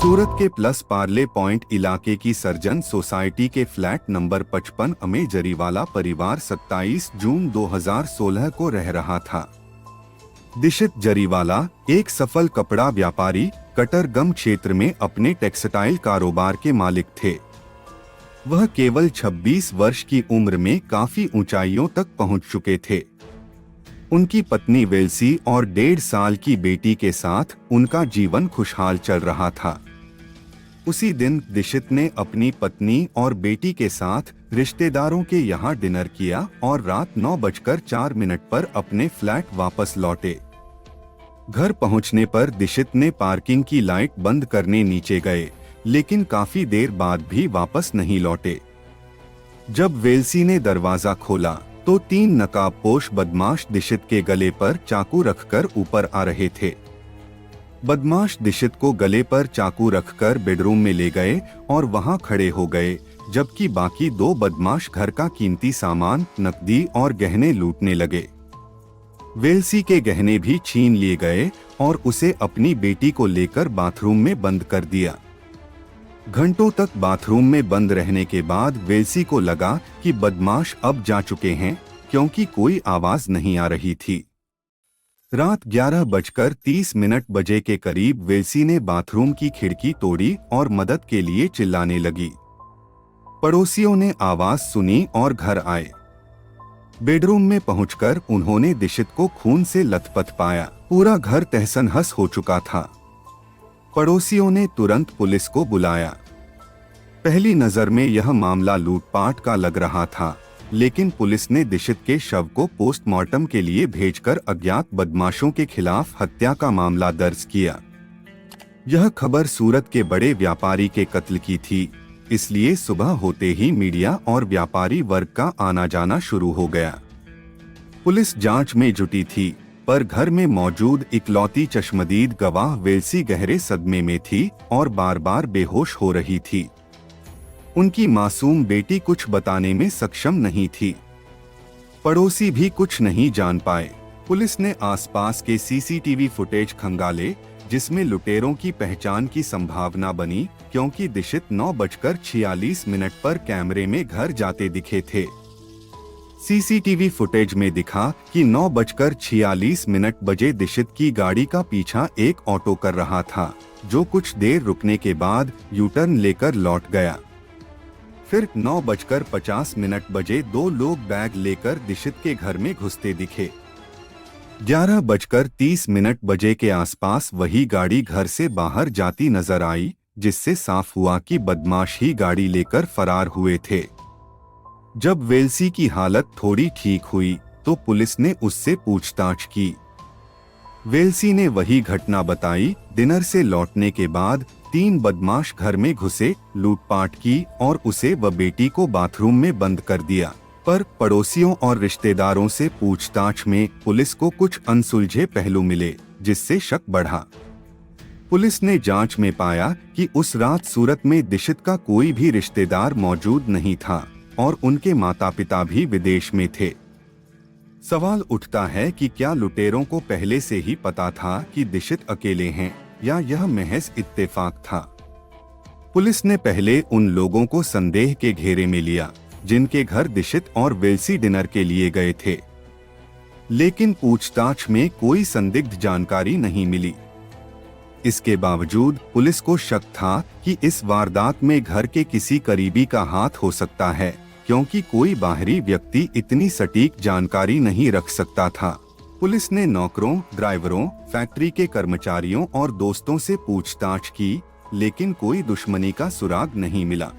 सूरत के plus Parle point इलाके की सर्जन सोसाइटी के फ्लैट नंबर 55 में जरीवाला परिवार 27 जून 2016 को रह रहा था। दिशित जरीवाला एक सफल कपड़ा व्यापारी कटरगम क्षेत्र में अपने टेक्सटाइल कारोबार के मालिक थे। वह केवल 26 वर्ष की उम्र में काफी ऊंचाइयों तक पहुंच चुके थे। उनकी पत्नी वेल्सी और 1.5 साल की बेटी के साथ उनका जीवन खुशहाल चल रहा था। उसी दिन दिशित ने अपनी पत्नी और बेटी के साथ रिश्तेदारों के यहाँ डिनर किया और रात 9:04 पर अपने फ्लैट वापस लौटे। घर पहुंचने पर दिशित ने पार्किंग की लाइट बंद करने नीचे गए, लेकिन काफी देर बाद भी वापस नहीं लौटे। जब वेल्सी ने दरवाजा खोला तो 3 नकाबपोश बदमाश दिशित के गले पर चाकू रखकर ऊपर आ रहे थे। बदमाश दिशित को गले पर चाकू रखकर बेडरूम में ले गए और वहां खड़े हो गए, जबकि बाकी 2 बदमाश घर का कीमती सामान, नकदी और गहने लूटने लगे। वेल्सी के गहने भी छीन लिए गए और उसे अपनी बेटी को लेकर बाथरूम में बंद कर दिया। घंटों तक बाथरूम में बंद रहने के बाद वेल्सी को लगा कि बदमाश अब जा चुके हैं, क्योंकि कोई आवाज नहीं आ रही थी। रात 11:30 बजे के करीब वेल्सी ने बाथरूम की खिड़की तोड़ी और मदद के लिए चिल्लाने लगी। पड़ोसियों ने आवाज सुनी और घर आए। बेडरूम में पहुंचकर उन्होंने दिशित को खून से लथपथ पाया। पूरा घर तहस-नहस हो चुका था। पड़ोसियों ने तुरंत पुलिस को बुलाया। पहली नजर में यह मामला लूटपाट का लग रहा था, लेकिन पुलिस ने दिशित के शव को पोस्टमार्टम के लिए भेजकर अज्ञात बदमाशों के खिलाफ हत्या का मामला दर्ज किया। यह खबर सूरत के बड़े व्यापारी के कत्ल की थी, इसलिए सुबह होते ही मीडिया और व्यापारी वर्ग का आना जाना शुरू हो गया। पुलिस जांच में जुटी थी, पर घर में मौजूद इकलौती चश्मदीद गवाह वेल्सी गहरे सदमे में थी और बार बार बेहोश हो रही थी। उनकी मासूम बेटी कुछ बताने में सक्षम नहीं थी। पड़ोसी भी कुछ नहीं जान पाए। पुलिस ने आसपास के सीसीटीवी फुटेज खंगाले, जिसमें लुटेरों की पहचान की संभावना बनी, क्योंकि दिशित 9:46 पर कैमरे में घर जाते दिखे थे। सीसीटीवी फुटेज में दिखा कि 9:46 बजे दिशित की गाड़ी का पीछा एक ऑटो कर रहा था, जो कुछ देर रुकने के बाद यू टर्न लेकर लौट गया। फिर 9:50 बजे 2 लोग बैग लेकर दिशित के घर में घुसते दिखे। 11:30 बजे के आसपास वही गाड़ी घर से बाहर जाती नजर आई, जिससे साफ हुआ कि बदमाश ही गाड़ी लेकर फरार हुए थे। जब वेल्सी की हालत थोड़ी ठीक हुई तो पुलिस ने उससे पूछताछ की। वेल्सी ने वही घटना बताई। डिनर से लौटने के बाद 3 बदमाश घर में घुसे, लूटपाट की और उसे व बेटी को बाथरूम में बंद कर दिया। पर पड़ोसियों और रिश्तेदारों से पूछताछ में पुलिस को कुछ अनसुलझे पहलू मिले, जिससे शक बढ़ा। पुलिस ने जांच में पाया कि उस रात सूरत में दिशित का कोई भी रिश्तेदार मौजूद नहीं था और उनके माता पिता भी विदेश में थे। सवाल उठता है कि क्या लुटेरों को पहले से ही पता था कि दिशित अकेले हैं, या यह महज इत्तेफाक था। पुलिस ने पहले उन लोगों को संदेह के घेरे में लिया जिनके घर दिशित और वेल्सी डिनर के लिए गए थे, लेकिन पूछताछ में कोई संदिग्ध जानकारी नहीं मिली। इसके बावजूद पुलिस को शक था कि इस वारदात में घर के किसी करीबी का हाथ हो सकता है, क्योंकि कोई बाहरी व्यक्ति इतनी सटीक जानकारी नहीं रख सकता था। पुलिस ने नौकरों, ड्राइवरों, फैक्ट्री के कर्मचारियों और दोस्तों से पूछताछ की, लेकिन कोई दुश्मनी का सुराग नहीं मिला।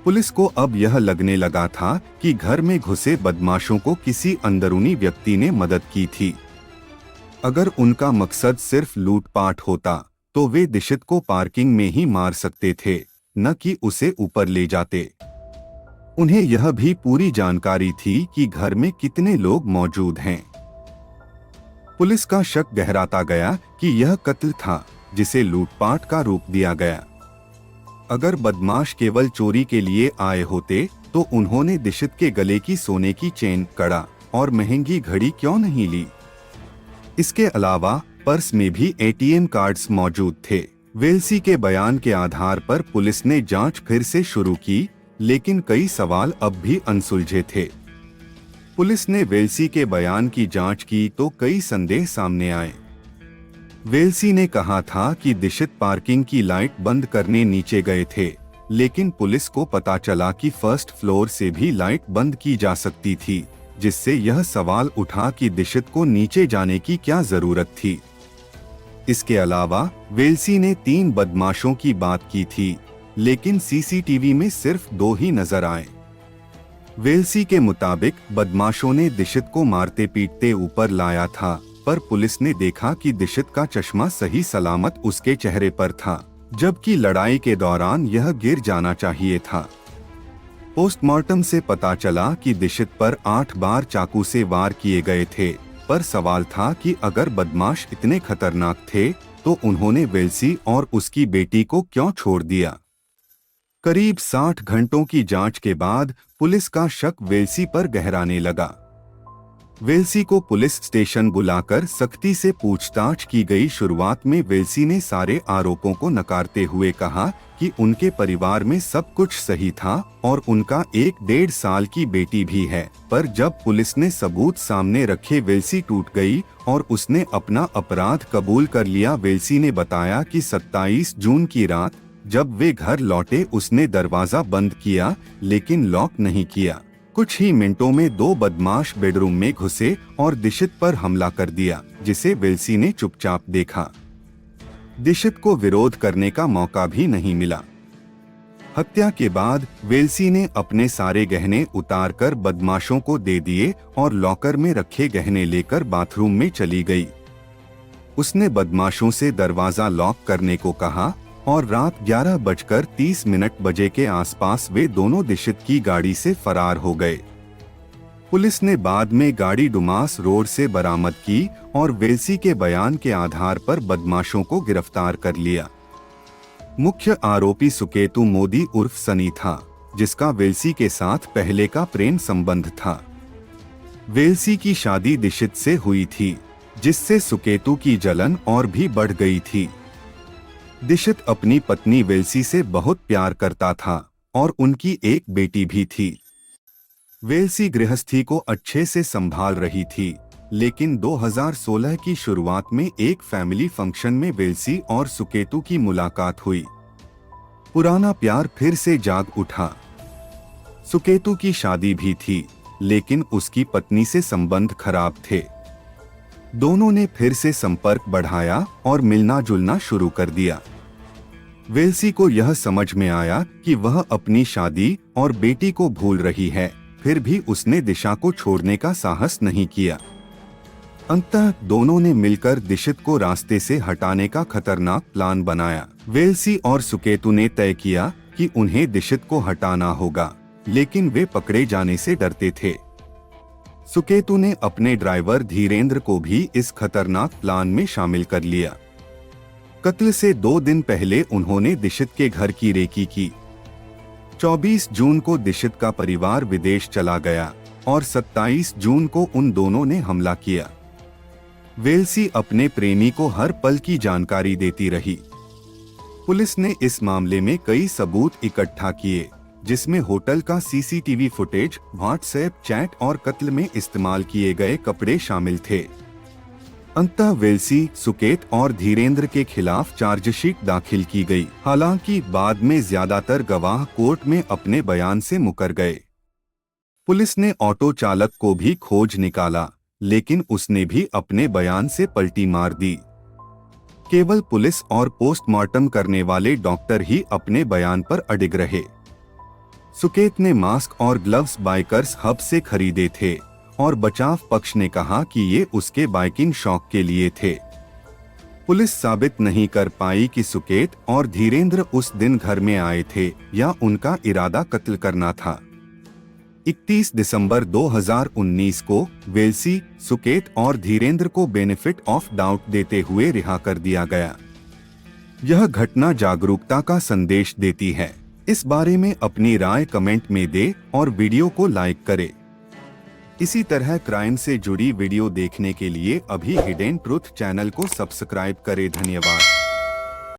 पुलिस को अब यह लगने लगा था कि घर में घुसे बदमाशों को किसी अंदरूनी व्यक्ति ने मदद की थी। अगर उनका मकसद सिर्फ लूटपाट होता तो वे दिशित को पार्किंग में ही मार सकते थे, न कि उसे ऊपर ले जाते। उन्हें यह भी पूरी जानकारी थी कि घर में कितने लोग मौजूद हैं। पुलिस का शक गहराता गया कि यह कत्ल था जिसे लूटपाट का रूप दिया गया। अगर बदमाश केवल चोरी के लिए आए होते तो उन्होंने दिशित के गले की सोने की चेन, कड़ा और महंगी घड़ी क्यों नहीं ली? इसके अलावा पर्स में भी एटीएम कार्ड्स मौजूद थे। वेल्सी के बयान के आधार पर पुलिस ने जांच फिर से शुरू की, लेकिन कई सवाल अब भी अनसुलझे थे। पुलिस ने वेल्सी के बयान की जांच की तो कई संदेह सामने आए। वेल्सी ने कहा था कि दीक्षित पार्किंग की लाइट बंद करने नीचे गए थे, लेकिन पुलिस को पता चला कि फर्स्ट फ्लोर से भी लाइट बंद की जा सकती थी, जिससे यह सवाल उठा कि दीक्षित को नीचे जाने की क्या जरूरत थी। इसके अलावा वेल्सी ने 3 बदमाशों की बात की थी, लेकिन सीसीटीवी में सिर्फ 2 ही नजर आए। वेल्सी के मुताबिक बदमाशों ने दीक्षित को मारते पीटते ऊपर लाया था, पर पुलिस ने देखा कि दीक्षित का चश्मा सही सलामत उसके चेहरे पर था, जबकि लड़ाई के दौरान यह गिर जाना चाहिए था। पोस्टमार्टम से पता चला कि दीक्षित पर 8 बार चाकू से वार किए गए थे, पर सवाल था कि अगर बदमाश इतने खतरनाक थे तो उन्होंने वेल्सी और उसकी बेटी को क्यों छोड़ दिया। करीब 60 घंटों की जांच के बाद पुलिस का शक वेल्सी पर गहराने लगा। वेल्सी को पुलिस स्टेशन बुलाकर सख्ती से पूछताछ की गई। शुरुआत में वेल्सी ने सारे आरोपों को नकारते हुए कहा कि उनके परिवार में सब कुछ सही था और उनका 1-1.5 साल की बेटी भी है, पर जब पुलिस ने सबूत सामने रखे वेल्सी टूट गई और उसने अपना अपराध कबूल कर लिया। वेल्सी ने बताया कि 27 जून की रात जब वे घर लौटे उसने दरवाजा बंद किया, लेकिन लॉक नहीं किया। कुछ ही मिनटों में 2 बदमाश बेडरूम में घुसे और दीक्षित पर हमला कर दिया, जिसे वेल्सी ने चुपचाप देखा। दीक्षित को विरोध करने का मौका भी नहीं मिला। हत्या के बाद वेल्सी ने अपने सारे गहने उतारकर बदमाशों को दे दिए और लॉकर में रखे गहने लेकर बाथरूम में चली गई। उसने बदमाशों से दरवाजा लॉक करने को कहा और रात 11:30 बजे के आसपास वे दोनों दीक्षित की गाड़ी से फरार हो गए। पुलिस ने बाद में गाड़ी डुमास रोड से बरामद की और वेल्सी के बयान के आधार पर बदमाशों को गिरफ्तार कर लिया। मुख्य आरोपी सुकेतु मोदी उर्फ सनी था, जिसका वेल्सी के साथ पहले का प्रेम संबंध था। वेल्सी की शादी दीक्षित से हुई थी, जिससे सुकेतु की जलन और भी बढ़ गई थी। दीक्षित अपनी पत्नी वेल्सी से बहुत प्यार करता था और उनकी एक बेटी भी थी। वेल्सी गृहस्थी को अच्छे से संभाल रही थी, लेकिन 2016 की शुरुआत में एक फैमिली फंक्शन में वेल्सी और सुकेतु की मुलाकात हुई। पुराना प्यार फिर से जाग उठा। सुकेतु की शादी भी थी, लेकिन उसकी पत्नी से संबंध खराब थे। दोनों ने फिर से संपर्क बढ़ाया और मिलना जुलना शुरू कर दिया। वेल्सी को यह समझ में आया कि वह अपनी शादी और बेटी को भूल रही है, फिर भी उसने दिशा को छोड़ने का साहस नहीं किया। अंततः दोनों ने मिलकर दीक्षित को रास्ते से हटाने का खतरनाक प्लान बनाया। वेल्सी और सुकेतु ने तय किया कि उन्हें दीक्षित को हटाना होगा, लेकिन वे पकड़े जाने से डरते थे। सुकेतु ने अपने ड्राइवर धीरेंद्र को भी इस खतरनाक प्लान में शामिल कर लिया। कत्ल से 2 दिन पहले उन्होंने दीक्षित के घर की रेकी की। 24 जून को दीक्षित का परिवार विदेश चला गया और 27 जून को उन दोनों ने हमला किया। वेल्सी अपने प्रेमी को हर पल की जानकारी देती रही। पुलिस ने इस मामले में कई सबूत इकट्ठा किए, जिसमें होटल का सीसीटीवी फुटेज, व्हाट्सएप चैट और कत्ल में इस्तेमाल किए गए कपड़े शामिल थे। अंततः वेल्सी, सुकेत और धीरेंद्र के खिलाफ चार्जशीट दाखिल की गई। हालांकि बाद में ज्यादातर गवाह कोर्ट में अपने बयान से मुकर गए। पुलिस ने ऑटो चालक को भी खोज निकाला, लेकिन उसने भी अपने बयान से पलटी मार दी। केवल पुलिस और पोस्टमार्टम करने वाले डॉक्टर ही अपने बयान पर अडिग रहे। सुकेत ने मास्क और ग्लव्स बाइकर्स हब से खरीदे थे और बचाव पक्ष ने कहा कि ये उसके बाइकिंग शौक के लिए थे। पुलिस साबित नहीं कर पाई कि सुकेत और धीरेंद्र उस दिन घर में आए थे या उनका इरादा कत्ल करना था। 31 दिसंबर 2019 को वेल्सी, सुकेत और धीरेंद्र को बेनिफिट ऑफ डाउट देते हुए रिहा कर दिया गया। यह घटना जागरूकता का संदेश देती है। इस बारे में अपनी राय कमेंट में दे और वीडियो को लाइक करे। इसी तरह क्राइम से जुड़ी वीडियो देखने के लिए अभी हिडन ट्रुथ चैनल को सब्सक्राइब करें। धन्यवाद।